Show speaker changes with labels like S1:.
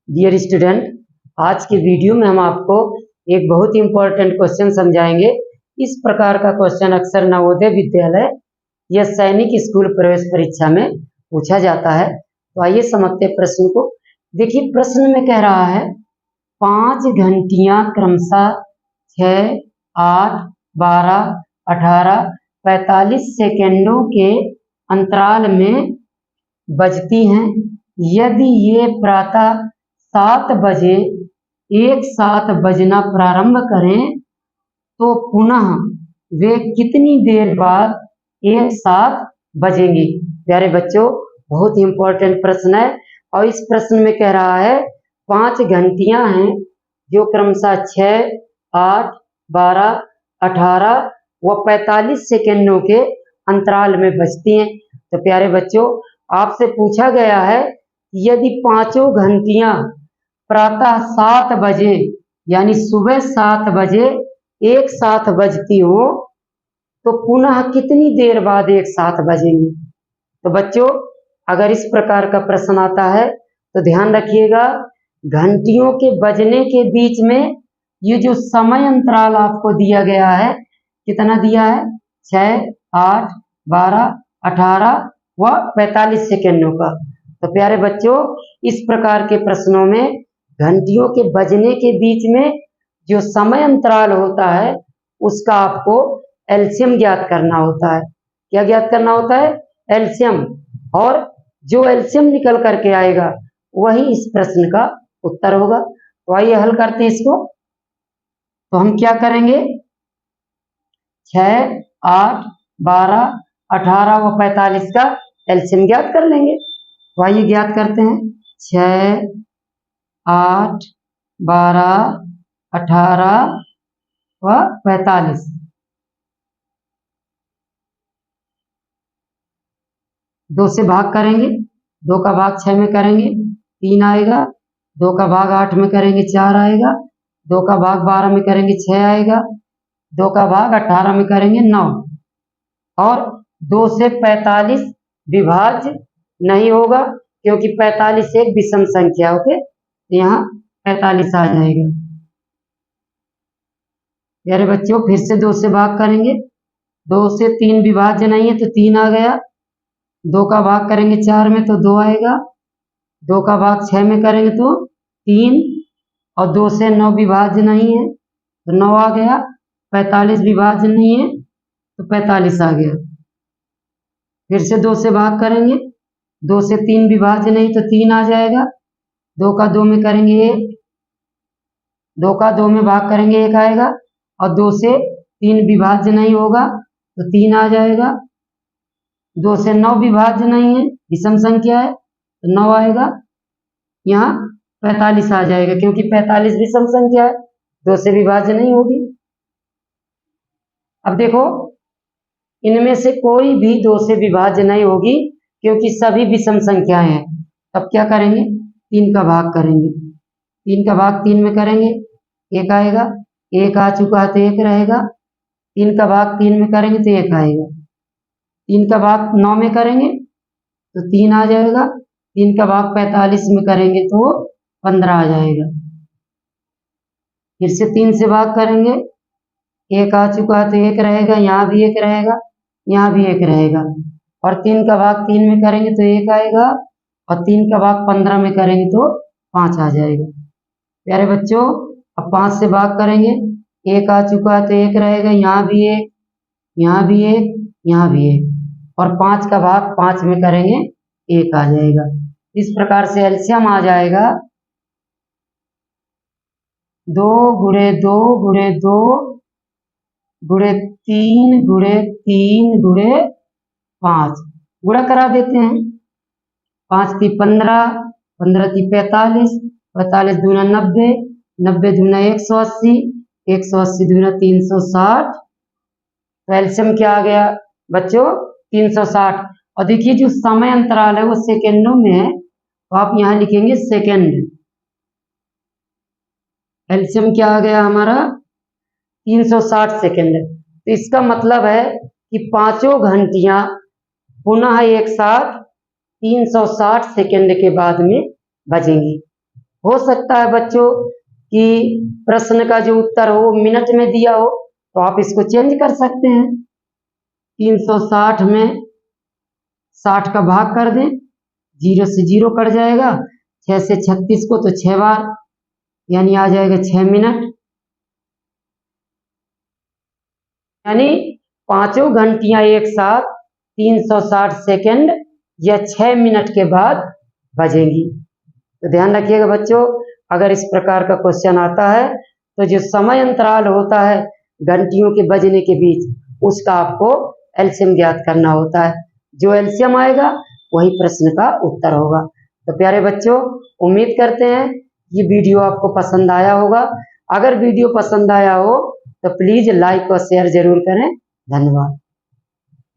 S1: Dear student, आज के video में हम आपको एक बहुत ही इम्पोर्टेंट क्वेश्चन समझाएंगे। इस प्रकार का क्वेश्चन अक्सर नवोदय विद्यालय या सैनिक स्कूल प्रवेश परीक्षा में पूछा जाता है। तो आइए समझते हैं प्रश्न को। देखिए, प्रश्न में कह रहा है 5 घंटियां क्रमशः 6, 8, 12, 18, 45 सेकेंडों के अंतराल में बजती हैं। यदि ये प्रातः 7 बजे एक साथ बजना प्रारंभ करें तो पुनः वे कितनी देर बाद एक साथ बजेंगी। प्यारे बच्चों, बहुत ही इंपॉर्टेंट प्रश्न है और इस प्रश्न में कह रहा है 5 घंटियां हैं जो क्रमशः 6, 8, 12, 18 व 45 सेकेंडों के अंतराल में बजती हैं। तो प्यारे बच्चों, आपसे पूछा गया है यदि पांचों घंटियां प्रातः 7 बजे यानी सुबह 7 बजे एक साथ बजती हो तो पुनः कितनी देर बाद एक साथ बजेंगी। तो बच्चों, अगर इस प्रकार का प्रश्न आता है तो ध्यान रखिएगा, घंटियों के बजने के बीच में ये जो समय अंतराल आपको दिया गया है, कितना दिया है, 6, 8, 12, 18 व 45 सेकेंडों का। तो प्यारे बच्चों, इस प्रकार के प्रश्नों में घंटियों के बजने के बीच में जो समय अंतराल होता है उसका आपको एलसीएम ज्ञात करना होता है। क्या ज्ञात करना होता है? एलसीएम। और जो एलसीएम निकल करके आएगा वही इस प्रश्न का उत्तर होगा। तो आइए हल करते हैं इसको। तो हम क्या करेंगे, 6, 8, 12, 18 व 45 का एलसीएम ज्ञात कर लेंगे। तो आइए ज्ञात करते हैं। 6, 8, 12, 18 व 45। 2 से भाग करेंगे, 2 का भाग 6 में करेंगे 3 आएगा, 2 का भाग 8 में करेंगे 4 आएगा, 2 का भाग 12 में करेंगे 6 आएगा, 2 का भाग 18 में करेंगे 9। और 2 से 45 विभाज्य नहीं होगा क्योंकि 45 एक विषम संख्या होके यहाँ 45 आ जाएगा। प्यारे बच्चों, फिर से 2 से भाग करेंगे, 2 से 3 विभाज्य नहीं है तो 3 आ गया, 2 का भाग करेंगे 4 में तो 2 आएगा, 2 का भाग 6 में करेंगे तो 3, और 2 से 9 विभाज्य नहीं है तो 9 आ गया, 45 विभाज्य नहीं है तो 45 आ गया। फिर से 2 से भाग करेंगे, 2 से 3 विभाज्य नहीं तो 3 आ जाएगा, 2 का 2 में करेंगे 1, 2 का 2 में भाग करेंगे 1 आएगा, और 2 से 3 विभाज्य नहीं होगा तो 3 आ जाएगा। 2 से 9 विभाज्य नहीं है, विषम संख्या है तो 9 आएगा, यहाँ 45 आ जाएगा क्योंकि 45 विषम संख्या है, 2 से विभाज्य नहीं होगी। अब देखो, इनमें से कोई भी 2 से विभाज्य नहीं होगी क्योंकि सभी विषम संख्याएं हैं। तब क्या करेंगे, 3 का भाग करेंगे, 3 का भाग 3 में करेंगे 1 आएगा, 1 आ चुका है तो 1 रहेगा, 3 का भाग 3 में करेंगे तो 1 आएगा, 3 का भाग 9 में करेंगे तो 3 आ जाएगा, 3 का भाग 45 में करेंगे तो 15 आ जाएगा। फिर से 3 से भाग करेंगे, 1 आ चुका है तो 1 रहेगा, यहाँ भी 1 रहेगा, यहाँ भी 1 रहेगा, और 3 का भाग 3 में करेंगे तो 1 आएगा, और 3 का भाग 15 में करेंगे तो 5 आ जाएगा। प्यारे बच्चों, अब 5 से भाग करेंगे, 1 आ चुका है तो 1 रहेगा, यहाँ भी 1, यहाँ भी 1, यहाँ भी 1, और 5 का भाग 5 में करेंगे 1 आ जाएगा। इस प्रकार से एलसीएम आ जाएगा 2 गुणे 2 गुणे 2 गुणे 3 गुणे 3 गुणे 5। गुणा करा देते हैं, 5 × 15, 15 × 45, 45 दूना 90, 90 दूना 180, 180 दूना 360। तो एलसीएम क्या आ गया बच्चों, 360। और देखिए जो समय अंतराल है वो सेकेंडों में है तो आप यहाँ लिखेंगे सेकेंड। एलसीएम क्या आ गया हमारा, 360 सेकेंड। तो इसका मतलब है कि पांचों घंटियां पुनः एक साथ 360 सेकेंड के बाद में बजेंगी। हो सकता है बच्चों कि प्रश्न का जो उत्तर हो वो मिनट में दिया हो, तो आप इसको चेंज कर सकते हैं। 360 में 60 का भाग कर दें, 0 से 0 कट जाएगा, 6 से 36 को तो 6 बार, यानी आ जाएगा 6 मिनट, यानी पांचों घंटियां एक साथ 360 सेकंड या 6 मिनट के बाद बजेंगी। तो ध्यान रखिएगा बच्चों, अगर इस प्रकार का क्वेश्चन आता है तो जो समय अंतराल होता है घंटियों के बजने के बीच, उसका आपको एलसीएम ज्ञात करना होता है। जो एलसीएम आएगा वही प्रश्न का उत्तर होगा। तो प्यारे बच्चों, उम्मीद करते हैं ये वीडियो आपको पसंद आया होगा। अगर वीडियो पसंद आया हो तो प्लीज लाइक और शेयर जरूर करें। धन्यवाद।